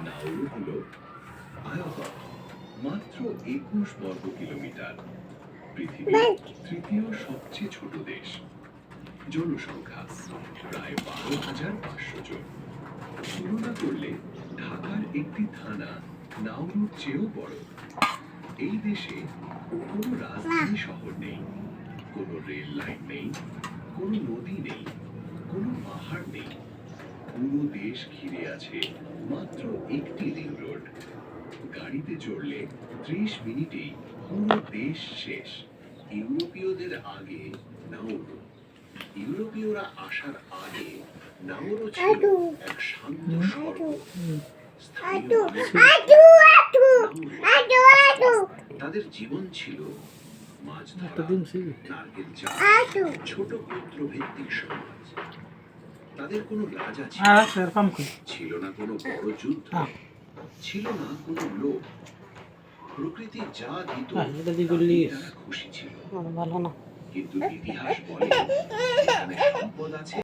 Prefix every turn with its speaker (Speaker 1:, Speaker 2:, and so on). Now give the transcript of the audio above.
Speaker 1: Nauru হল আয়তন মাত্র 21 বর্গ কিলোমিটার, পৃথিবীর তৃতীয় সবচেয়ে ছোট দেশ, জনসংখ্যা প্রায় 12,500 জন। তুলনা করলে ঢাকার একটি থানা নাউরুর চেয়েও বড়। এই দেশে কোনো রাজধানী শহর নেই, কোনো রেল লাইন নেই, কোনো নদী নেই, কোনো পাহাড় নেই। পুরো দেশ ঘিরে আছে মাত্র একটি রিং রোড। গাড়িতে চড়লে 30 মিনিটেই পুরো দেশ শেষ। ইউরোপীয়দের আগে নাউরু, ইউরোপীয়রা আসার আগে নাউরু ছিল এক শান্ত স্বর্গ। তাদের জীবন ছিল মাছ ধরা, নারকেল চাষ, ছোট গোত্র ভিত্তিক সমাজ। তাদের কোনো রাজা ছিল না, কোনো বড় যুদ্ধ ছিল না, কোনো লোক। প্রকৃতি যা দিত তারা খুশি ছিল। কিন্তু ইতিহাস বলে এখানে সম্পদ আছে,